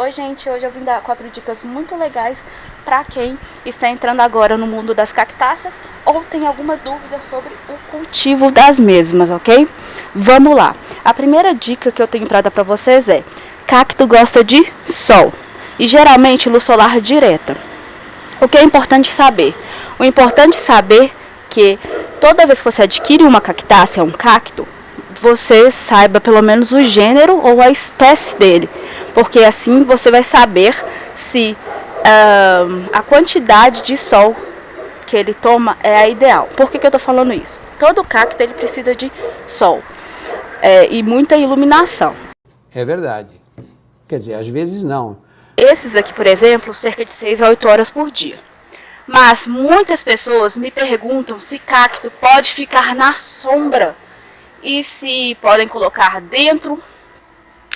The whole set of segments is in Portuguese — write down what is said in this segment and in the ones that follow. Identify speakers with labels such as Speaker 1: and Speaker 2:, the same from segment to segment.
Speaker 1: Oi gente, hoje eu vim dar 4 dicas muito legais para quem está entrando agora no mundo das cactáceas ou tem alguma dúvida sobre o cultivo das mesmas, ok? Vamos lá. A primeira dica que eu tenho para dar para vocês é: cacto gosta de sol e geralmente luz solar direta. O que é importante saber? O importante é saber que toda vez que você adquire uma cactácea, um cacto, você saiba pelo menos o gênero ou a espécie dele, porque assim você vai saber se a quantidade de sol que ele toma é a ideal. Por que eu estou falando isso? Todo cacto ele precisa de sol e muita iluminação.
Speaker 2: É verdade. Quer dizer, às vezes não.
Speaker 1: Esses aqui, por exemplo, cerca de 6 a 8 horas por dia. Mas muitas pessoas me perguntam se cacto pode ficar na sombra e se podem colocar dentro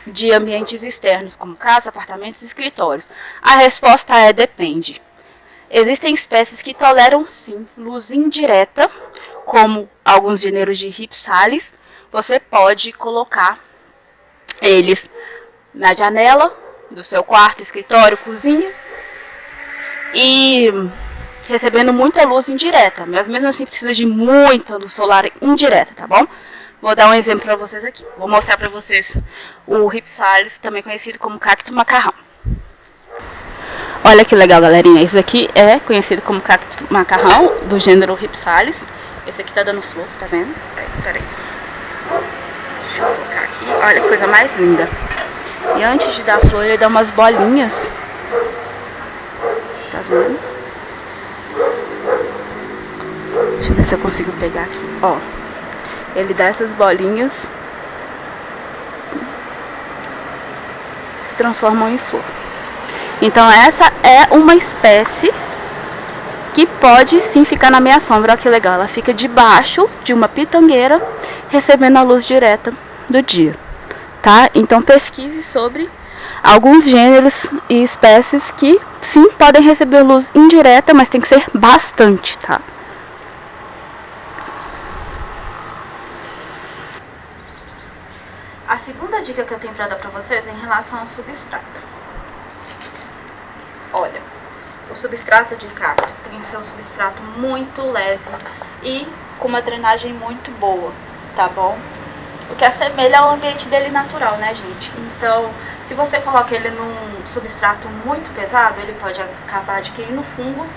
Speaker 1: de ambientes externos, como casa, apartamentos e escritórios. A resposta é depende. Existem espécies que toleram sim luz indireta, como alguns gêneros de Rhipsalis. Você pode colocar eles na janela do seu quarto, escritório, cozinha e recebendo muita luz indireta, mas mesmo assim precisa de muita luz solar indireta, tá bom? Vou dar um exemplo para vocês aqui. Vou mostrar para vocês o Rhipsalis, também conhecido como cacto macarrão. Olha que legal, galerinha. Esse aqui é conhecido como cacto macarrão, do gênero Rhipsalis. Esse aqui tá dando flor, tá vendo? Peraí. Deixa eu focar aqui. Olha que coisa mais linda. E antes de dar flor, ele dá umas bolinhas. Tá vendo? Deixa eu ver se eu consigo pegar aqui. Ó. Ele dá essas bolinhas, se transformam em flor. Então essa é uma espécie que pode sim ficar na minha sombra. Olha que legal, ela fica debaixo de uma pitangueira, recebendo a luz direta do dia, tá? Então pesquise sobre alguns gêneros e espécies que sim podem receber luz indireta, mas tem que ser bastante, tá? A segunda dica que eu tenho para dar para vocês é em relação ao substrato. Olha, o substrato de cacto tem que ser um substrato muito leve e com uma drenagem muito boa, tá bom? O que assemelha ao ambiente dele natural, né, gente? Então, se você coloca ele num substrato muito pesado, ele pode acabar adquirindo fungos,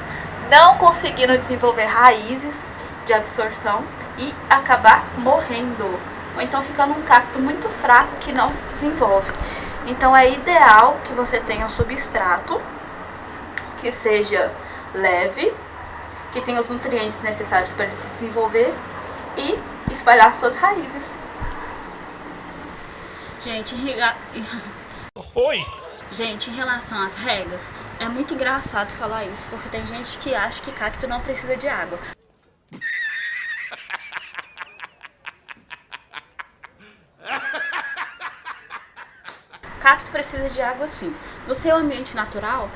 Speaker 1: não conseguindo desenvolver raízes de absorção e acabar morrendo. Ou então ficando um cacto muito fraco que não se desenvolve. Então é ideal que você tenha um substrato que seja leve, que tenha os nutrientes necessários para ele se desenvolver e espalhar suas raízes. Gente, Gente, em relação às regas, é muito engraçado falar isso, porque tem gente que acha que cacto não precisa de água. Cacto precisa de água sim. No seu ambiente natural,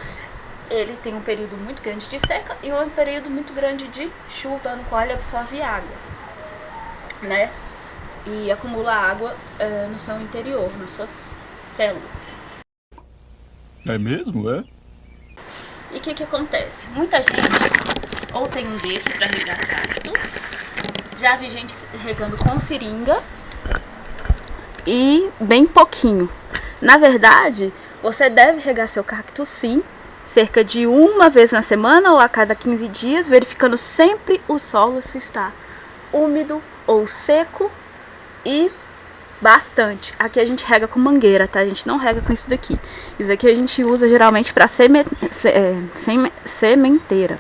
Speaker 1: ele tem um período muito grande de seca e um período muito grande de chuva, no qual ele absorve água, né? E acumula água no seu interior, nas suas células.
Speaker 3: É mesmo, é?
Speaker 1: E o que acontece? Muita gente ou tem um desse para regar cacto, já vi gente regando com seringa e bem pouquinho. Na verdade, você deve regar seu cacto sim, cerca de uma vez na semana ou a cada 15 dias, verificando sempre o solo se está úmido ou seco e bastante. Aqui a gente rega com mangueira, tá? A gente não rega com isso daqui. Isso aqui a gente usa geralmente para sementeira,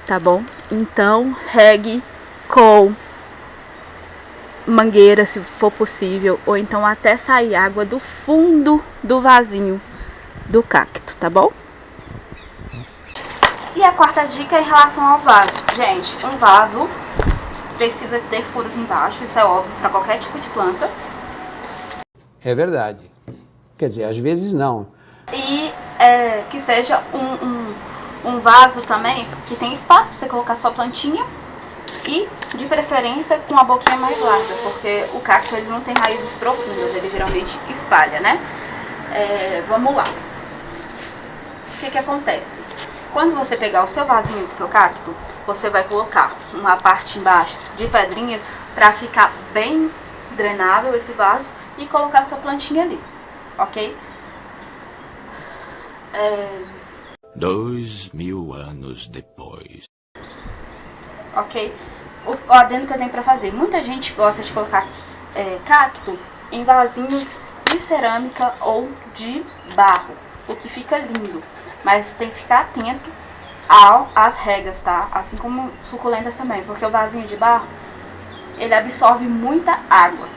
Speaker 1: tá bom? Então, regue com mangueira se for possível, ou então até sair água do fundo do vasinho do cacto, tá bom? E a quarta dica é em relação ao vaso. Gente, um vaso precisa ter furos embaixo, isso é óbvio para qualquer tipo de planta.
Speaker 2: É verdade. Quer dizer, às vezes não.
Speaker 1: E que seja um vaso também que tem espaço para você colocar sua plantinha. E, de preferência, com a boquinha mais larga, porque o cacto ele não tem raízes profundas, ele geralmente espalha, né? Vamos lá. o que que acontece? Quando você pegar o seu vasinho do seu cacto, você vai colocar uma parte embaixo de pedrinhas para ficar bem drenável esse vaso e colocar sua plantinha ali, ok?
Speaker 3: 2000 anos depois.
Speaker 1: Ok? O adendo que eu tenho pra fazer. Muita gente gosta de colocar cacto em vasinhos de cerâmica ou de barro, o que fica lindo. Mas tem que ficar atento às regas, tá? Assim como suculentas também, porque o vasinho de barro, ele absorve muita água,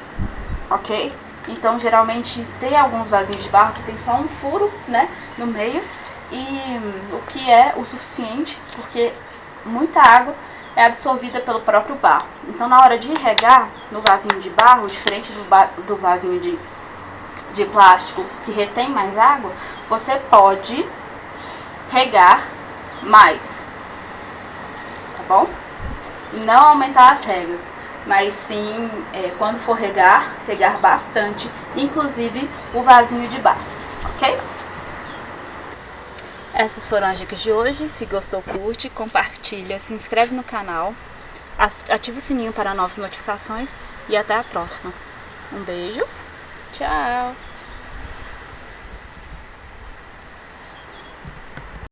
Speaker 1: ok? Então, geralmente, tem alguns vasinhos de barro que tem só um furo, né, no meio, e o que é o suficiente, porque muita água é absorvida pelo próprio barro. Então, na hora de regar no vasinho de barro, diferente do vasinho de plástico que retém mais água, você pode regar mais, tá bom? E não aumentar as regas, mas sim, quando for regar bastante, inclusive o vasinho de barro, ok? Essas foram as dicas de hoje. Se gostou, curte, compartilha, se inscreve no canal, ativa o sininho para novas notificações e até a próxima. Um beijo, tchau!